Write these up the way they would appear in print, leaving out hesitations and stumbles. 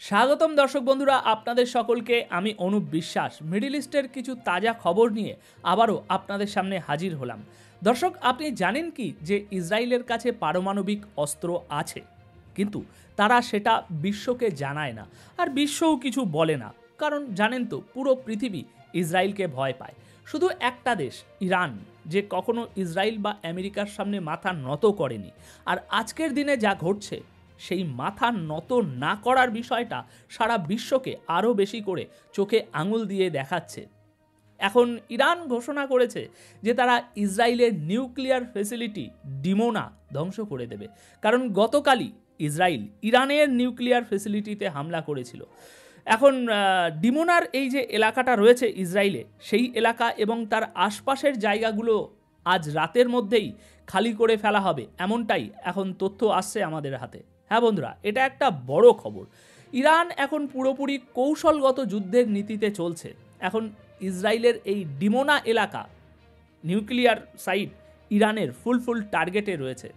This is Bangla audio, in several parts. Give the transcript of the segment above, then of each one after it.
স্বাগতম দর্শক বন্ধুরা, আপনাদের সকলকে আমি অনুপ বিশ্বাস মিডল ইস্টের কিছু তাজা খবর নিয়ে আবারও আপনাদের সামনে হাজির হলাম। দর্শক, আপনি জানেন কি যে ইসরায়েলের কাছে পারমাণবিক অস্ত্র আছে, কিন্তু তারা সেটা বিশ্বকে জানায় না, আর বিশ্বও কিছু বলে না। কারণ জানেন তো, পুরো পৃথিবী ইসরায়েলকে ভয় পায়। শুধু একটা দেশ, ইরান, যে কখনো ইসরায়েল বা আমেরিকার সামনে মাথা নত করেনি। আর আজকের দিনে যা ঘটছে, সেই মাথা নত না করার বিষয়টা সারা বিশ্বকে আরও বেশি করে চোখে আঙুল দিয়ে দেখাচ্ছে। এখন ইরান ঘোষণা করেছে যে তারা ইসরায়েলের নিউক্লিয়ার ফ্যাসিলিটি ডিমোনা ধ্বংস করে দেবে। কারণ গতকালই ইসরায়েল ইরানের নিউক্লিয়ার ফ্যাসিলিটিতে হামলা করেছিল। এখন ডিমোনার এই যে এলাকাটা রয়েছে ইসরায়েলে, সেই এলাকা এবং তার আশপাশের জায়গাগুলো আজ রাতের মধ্যেই খালি করে ফেলা হবে, এমনটাই এখন তথ্য আসছে আমাদের হাতে। হ্যাঁ বন্ধুরা, এটা একটা বড় খবর। ইরান এখন পুরোপুরি কৌশলগত যুদ্ধের নীতিতে চলছে। এখন ইসরায়েলের এই ডিমোনা এলাকা, নিউক্লিয়ার সাইট, ইরানের ফুল টার্গেটে রয়েছে।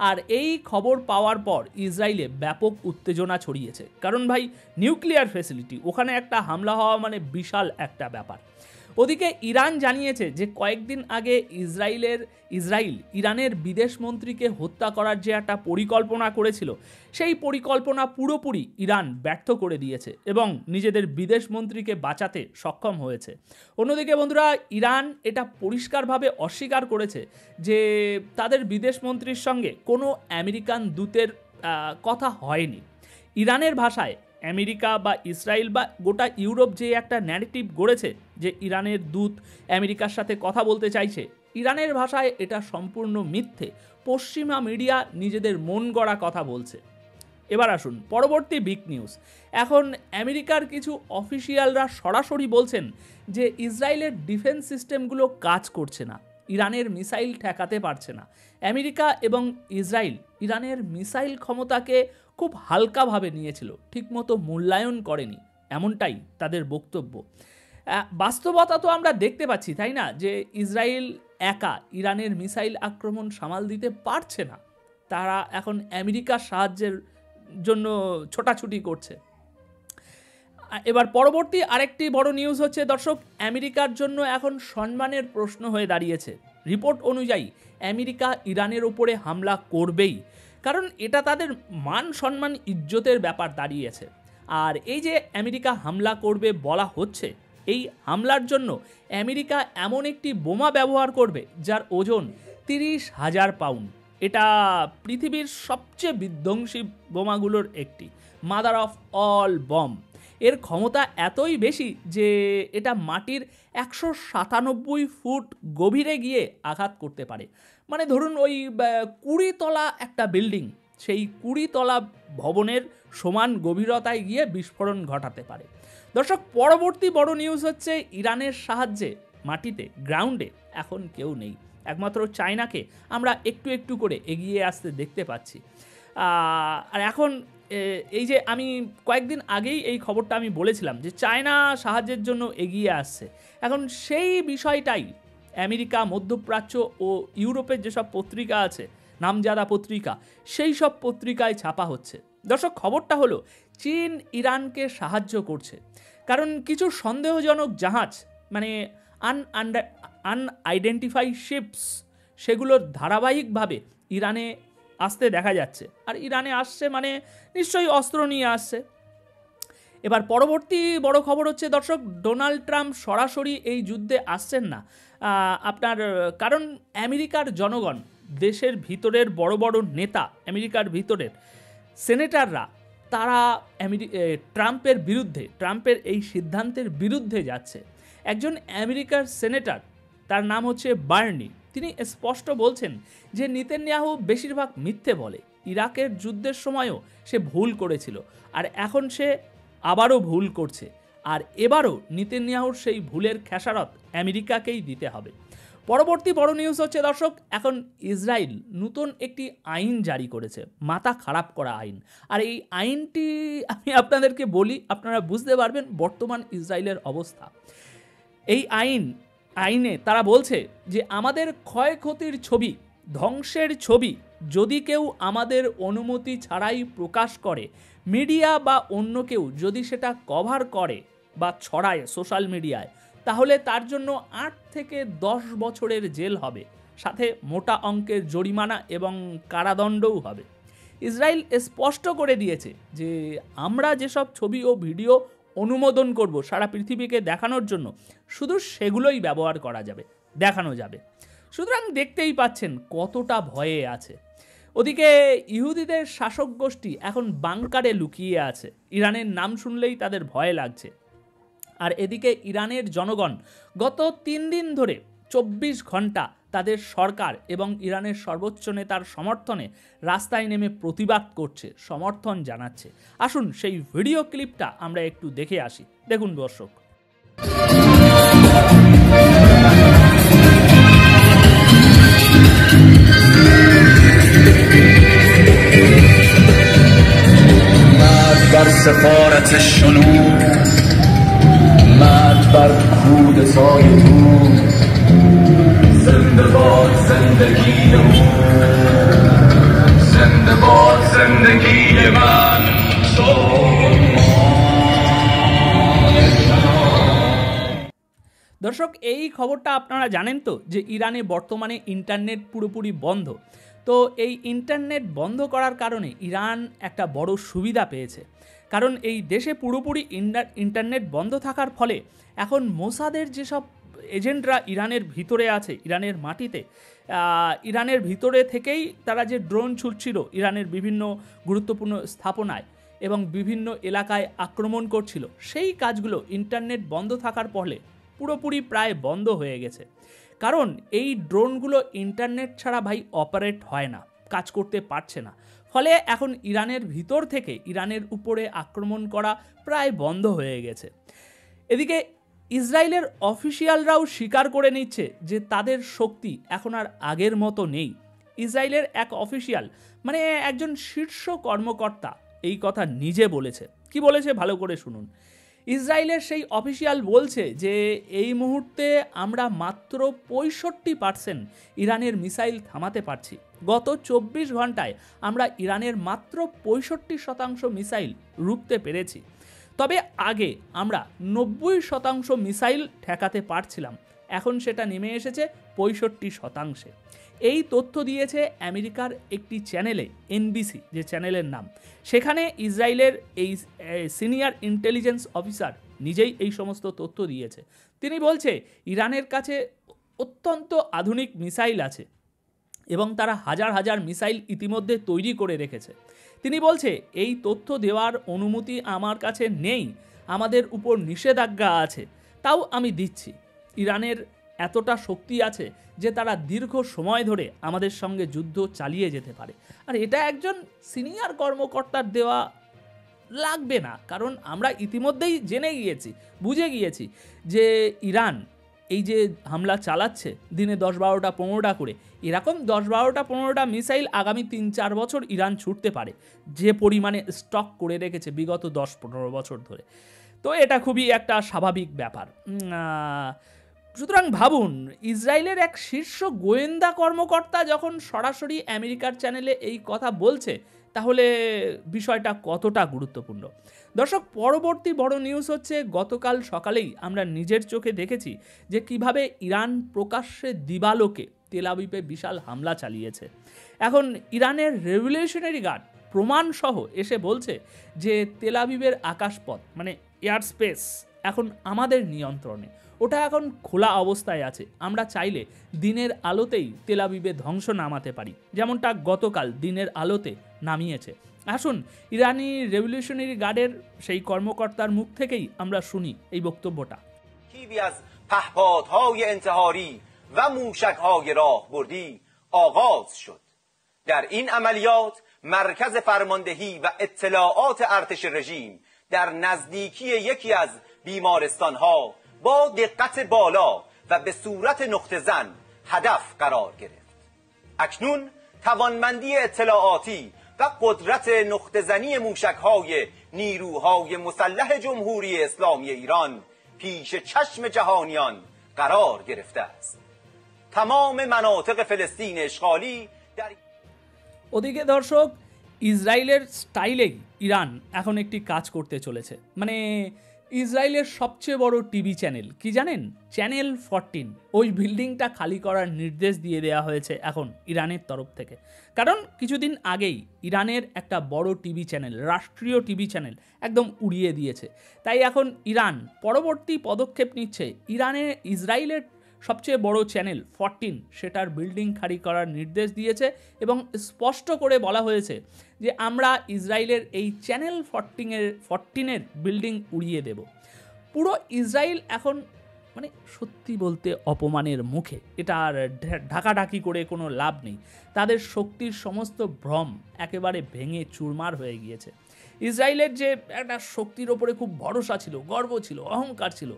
আর এই খবর পাওয়ার পর ইসরায়েলে ব্যাপক উত্তেজনা ছড়িয়েছে। কারণ ভাই, নিউক্লিয়ার ফ্যাসিলিটি, ওখানে একটা হামলা হওয়া মানে বিশাল একটা ব্যাপার। ওদিকে ইরান জানিয়েছে যে কয়েকদিন আগে ইসরায়েল ইরানের বিদেশ মন্ত্রীকে হত্যা করার যে একটা পরিকল্পনা করেছিল, সেই পরিকল্পনা পুরোপুরি ইরান ব্যর্থ করে দিয়েছে এবং নিজেদের বিদেশ মন্ত্রীকে বাঁচাতে সক্ষম হয়েছে। অন্যদিকে বন্ধুরা, ইরান এটা পরিষ্কারভাবে অস্বীকার করেছে যে তাদের বিদেশ মন্ত্রীর সঙ্গে কোনো আমেরিকান দূতের কথা হয়নি। ইরানের ভাষায় আমেরিকা বা ইসরায়েল বা গোটা ইউরোপ যে একটা ন্যারেটিভ গড়েছে যে ইরানের দূত আমেরিকার সাথে কথা বলতে চাইছে, ইরানের ভাষায় এটা সম্পূর্ণ মিথ্যে। পশ্চিমা মিডিয়া নিজেদের মন গড়া কথা বলছে। এবার আসুন পরবর্তী বিগ নিউজ। এখন আমেরিকার কিছু অফিসিয়ালরা সরাসরি বলছেন যে ইসরায়েলের ডিফেন্স সিস্টেমগুলো কাজ করছে না, ইরানের মিসাইল ঠেকাতে পারছে না। আমেরিকা এবং ইসরায়েল ইরানের মিসাইল ক্ষমতাকে খুব হালকাভাবে নিয়েছিল, ঠিকমতো মূল্যায়ন করেনি, এমনটাই তাদের বক্তব্য। বাস্তবতা তো আমরা দেখতে পাচ্ছি, তাই না, যে ইসরায়েল একা ইরানের মিসাইল আক্রমণ সামাল দিতে পারছে না। তারা এখন আমেরিকার সাহায্যের জন্য ছোটাছুটি করছে। এবার পরবর্তী আরেকটি বড় নিউজ হচ্ছে দর্শক, আমেরিকার জন্য এখন সম্মানের প্রশ্ন হয়ে দাঁড়িয়েছে। রিপোর্ট অনুযায়ী আমেরিকা ইরানের উপরে হামলা করবেই, কারণ এটা তাদের মান সম্মান ইজ্জতের ব্যাপার দাঁড়িয়েছে। আর এই যে আমেরিকা হামলা করবে বলা হচ্ছে, এই হামলার জন্য আমেরিকা এমন একটি বোমা ব্যবহার করবে যার ওজন 30,000 পাউন্ড। এটা পৃথিবীর সবচেয়ে বিধ্বংসী বোমাগুলোর একটি, মাদার অফ অল বম। এর ক্ষমতা এতই বেশি যে এটা মাটির 197 ফুট গভীরে গিয়ে আঘাত করতে পারে। মানে ধরুন ওই 20 তলা একটা বিল্ডিং, সেই 20 তলা ভবনের সমান গভীরতায় গিয়ে বিস্ফোরণ ঘটাতে পারে। দর্শক, পরবর্তী বড় নিউজ হচ্ছে ইরানের সাহায্যে মাটিতে, গ্রাউন্ডে এখন কেউ নেই। একমাত্র চায়নাকে আমরা একটু একটু করে এগিয়ে আসতে দেখতে পাচ্ছি। আর এখন এই যে আমি কয়েকদিন আগেই এই খবরটা আমি বলেছিলাম যে চায়না সাহায্যের জন্য এগিয়ে আসছে, এখন সেই বিষয়টাই আমেরিকা, মধ্যপ্রাচ্য ও ইউরোপের যেসব পত্রিকা আছে, নামজাদা পত্রিকা, সেই সব পত্রিকায় ছাপা হচ্ছে। দর্শক, খবরটা হলো চীন ইরানকে সাহায্য করছে, কারণ কিছু সন্দেহজনক জাহাজ, মানে আনআইডেন্টিফাইড শিপস, সেগুলোর ধারাবাহিকভাবে ইরানে আসতে দেখা যাচ্ছে। আর ইরানে আসছে মানে নিশ্চয়ই অস্ত্র নিয়ে আসছে। এবার পরবর্তী বড় খবর হচ্ছে দর্শক, ডোনাল্ড ট্রাম্প সরাসরি এই যুদ্ধে আসছেন না আপনার, কারণ আমেরিকার জনগণ, দেশের ভিতরের বড় বড় নেতা, আমেরিকার ভিতরের সেনেটাররা, তারা ট্রাম্পের বিরুদ্ধে, ট্রাম্পের এই সিদ্ধান্তের বিরুদ্ধে যাচ্ছে। একজন আমেরিকার সেনেটার, তার নাম হচ্ছে বার্নি, তিনি স্পষ্ট বলছেন যে নেতানিয়াহু বেশিরভাগ মিথ্যে বলে। ইরাকের যুদ্ধের সময়ও সে ভুল করেছিল, আর এখন সে আবারও ভুল করছে। আর এবারও নেতানিয়াহুর সেই ভুলের খেসারত আমেরিকাকেই দিতে হবে। পরবর্তী বড় নিউজ হচ্ছে দর্শক, এখন ইসরায়েল নতুন একটি আইন জারি করেছে, মাথা খারাপ করা আইন। আর এই আইনটি আমি আপনাদেরকে বলি, আপনারা বুঝতে পারবেন বর্তমান ইসরায়েলের অবস্থা। এই আইনে তারা বলছে যে আমাদের ক্ষয়ক্ষতির ছবি, ধ্বংসের ছবি যদি কেউ আমাদের অনুমতি ছাড়াই প্রকাশ করে, মিডিয়া বা অন্য কেউ যদি সেটা কভার করে বা ছড়ায় সোশ্যাল মিডিয়ায়, তাহলে তার জন্য 8 থেকে 10 বছরের জেল হবে, সাথে মোটা অঙ্কের জরিমানা এবং কারাদণ্ডও হবে। ইসরায়েল স্পষ্ট করে দিয়েছে যে আমরা যেসব ছবি ও ভিডিও অনুমোদন করব সারা পৃথিবীকে দেখানোর জন্য, শুধু সেগুলোই ব্যবহার করা যাবে, দেখানো যাবে। সুতরাং দেখতেই পাচ্ছেন কতটা ভয়ে আছে। ওদিকে ইহুদিদের শাসক গোষ্ঠী এখন বাংকারে লুকিয়ে আছে, ইরানের নাম শুনলেই তাদের ভয় লাগছে। আর এদিকে ইরানের জনগণ গত 3 দিন ধরে 24 ঘন্টা তাদের সরকার এবং ইরানের সর্বোচ্চ নেতার সমর্থনে রাস্তায় নেমে প্রতিবাদ করছে, সমর্থন জানাচ্ছে। আসুন সেই ভিডিও ক্লিপটা আমরা একটু দেখে আসি। দেখুন দর্শক। بر سفارت شنود مرد بر کودتای تو زنده باد زندگی او زنده باد زندگی من দর্শক, এই খবরটা আপনারা জানেন তো যে ইরানে বর্তমানে ইন্টারনেট পুরোপুরি বন্ধ। তো এই ইন্টারনেট বন্ধ করার কারণে ইরান একটা বড় সুবিধা পেয়েছে, কারণ এই দেশে পুরোপুরি ইন্টারনেট বন্ধ থাকার ফলে এখন মোসাদের যেসব এজেন্টরা ইরানের ভিতরে আছে, ইরানের মাটিতে, ইরানের ভিতরে থেকেই তারা যে ড্রোন ছুটছিল ইরানের বিভিন্ন গুরুত্বপূর্ণ স্থাপনায় এবং বিভিন্ন এলাকায় আক্রমণ করছিল, সেই কাজগুলো ইন্টারনেট বন্ধ থাকার ফলে পুরোপুরি প্রায় বন্ধ হয়ে গেছে। কারণ এই ড্রোনগুলো ইন্টারনেট ছাড়া ভাই অপারেট হয় না, কাজ করতে পারছে না। ফলে এখন ইরানের ভিতর থেকে ইরানের উপরে আক্রমণ করা প্রায় বন্ধ হয়ে গেছে। এদিকে ইসরায়েলের অফিসিয়ালরাও স্বীকার করে নিচ্ছে যে তাদের শক্তি এখন আর আগের মতো নেই। ইসরায়েলের এক অফিসিয়াল, মানে একজন শীর্ষ কর্মকর্তা, এই কথা নিজে বলেছে। কি বলেছে ভালো করে শুনুন। ইসরায়েলের সেই অফিসিয়াল বলছে যে এই মুহূর্তে আমরা মাত্র 65% ইরানের মিসাইল থামাতে পারছি। গত 24 ঘন্টায় আমরা ইরানের মাত্র 65% মিসাইল রুখতে পেরেছি। তবে আগে আমরা 90% মিসাইল ঠেকাতে পারছিলাম, এখন সেটা নেমে এসেছে 65%। এই তথ্য দিয়েছে আমেরিকার একটি চ্যানেলে, এনবিসি যে চ্যানেলের নাম। সেখানে ইসরায়েলের এই সিনিয়র ইন্টেলিজেন্স অফিসার নিজেই এই সমস্ত তথ্য দিয়েছে। তিনি বলছে ইরানের কাছে অত্যন্ত আধুনিক মিসাইল আছে এবং তারা হাজার হাজার মিসাইল ইতিমধ্যে তৈরি করে রেখেছে। তিনি বলছে এই তথ্য দেওয়ার অনুমতি আমার কাছে নেই, আমাদের উপর নিষেধাজ্ঞা আছে, তাও আমি দিচ্ছি। ইরানের এতটা শক্তি আছে যে তারা দীর্ঘ সময় ধরে আমাদের সঙ্গে যুদ্ধ চালিয়ে যেতে পারে। আর এটা একজন সিনিয়র কর্মকর্তার দেওয়া লাগবে না, কারণ আমরা ইতিমধ্যেই জেনে গিয়েছি, বুঝে গিয়েছি যে ইরান এই যে হামলা চালাচ্ছে দিনে 10-12টা 15টা করে, এরকম 10-12টা 15টা মিসাইল আগামী 3-4 বছর ইরান ছুটতে পারে, যে পরিমাণে স্টক করে রেখেছে বিগত 10-15 বছর ধরে। তো এটা খুবই একটা স্বাভাবিক ব্যাপার। সুতরাং ভাবুন, ইসরায়েলের এক শীর্ষ গোয়েন্দা কর্মকর্তা যখন সরাসরি আমেরিকার চ্যানেলে এই কথা বলছে, তাহলে বিষয়টা কতটা গুরুত্বপূর্ণ। দর্শক, পরবর্তী বড় নিউজ হচ্ছে গতকাল সকালেই আমরা নিজের চোখে দেখেছি যে কিভাবে ইরান প্রকাশ্যে দিবালোকে তেল আবিবে বিশাল হামলা চালিয়েছে। এখন ইরানের রেভলিউশনারি গার্ড প্রমাণসহ এসে বলছে যে তেল আবিবের আকাশপথ, মানে এয়ার স্পেস, এখন আমাদের নিয়ন্ত্রণে, ওটা এখন খোলা অবস্থায় আছে। আমরা চাইলে দিনের আলোতেই তেল আবিবে ধ্বংস নামাতে পারি, যেমনটা গতকাল দিনের আলোতে নামিয়েছে। আসুন ইরানি রেভলিউশনারি গার্ডের সেই কর্মকর্তার মুখ থেকেই আমরা শুনি এই বক্তব্যটা। تیوی از پهپادهای انتحاری و موشک‌های راهبردی آغاز شد. در این عملیات مرکز فرماندهی و اطلاعات ارتش رژیم در نزدیکی یکی از بیمارستان‌ها با دقت بالا و به صورت نقطه زن هدف قرار گرفت. اکنون توانمندی اطلاعاتی و قدرت نقطه زنی موشک‌های نیروهای مسلح جمهوری اسلامی ایران پیش چشم جهانیان قرار گرفته است. تمام مناطق فلسطین اشغالی در ওদিকে দর্শক, ইসরায়েলের স্টাইলেই ইরান এখন একটি কাজ করতে চলেছে। মানে ইসরায়েলের সবচেয়ে বড় টিভি চ্যানেল কি জানেন? চ্যানেল 14, ওই বিল্ডিংটা খালি করার নির্দেশ দিয়ে দেওয়া হয়েছে এখন ইরানের তরফ থেকে। কারণ কিছুদিন আগেই ইরানের একটা বড় টিভি চ্যানেল, রাষ্ট্রীয় টিভি চ্যানেল একদম উড়িয়ে দিয়েছে। তাই এখন ইরান পরবর্তী পদক্ষেপ নিচ্ছে। ইসরায়েলের সবচেয়ে বড় চ্যানেল 14 সেটার বিল্ডিং খালি করার নির্দেশ দিয়েছে এবং স্পষ্ট করে বলা হয়েছে যে আমরা ইসরায়েলের এই চ্যানেল 14-এর বিল্ডিং উড়িয়ে দেব। পুরো ইসরায়েল এখন মানে সত্যি বলতে অপমানের মুখে। এটা আর ঢাকাঢাকি করে কোনো লাভ নেই। তাদের শক্তির সমস্ত ভ্রম একেবারে ভেঙে চুরমার হয়ে গিয়েছে। ইসরায়েলের যে একটা শক্তির ওপরে খুব ভরসা ছিল, গর্ব ছিল, অহংকার ছিল,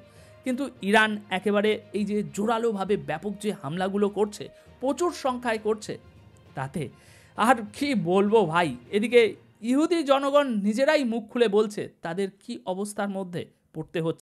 কিন্তু ইরান একেবারে এই যে জোরালোভাবে ব্যাপক যে হামলাগুলো করছে, প্রচুর সংখ্যায় করছে, তাতে আর কি বলবো ভাই। এদিকে ইহুদি জনগণ নিজেরাই মুখ খুলে বলছে তাদের কি অবস্থার মধ্যে পড়তে হচ্ছে।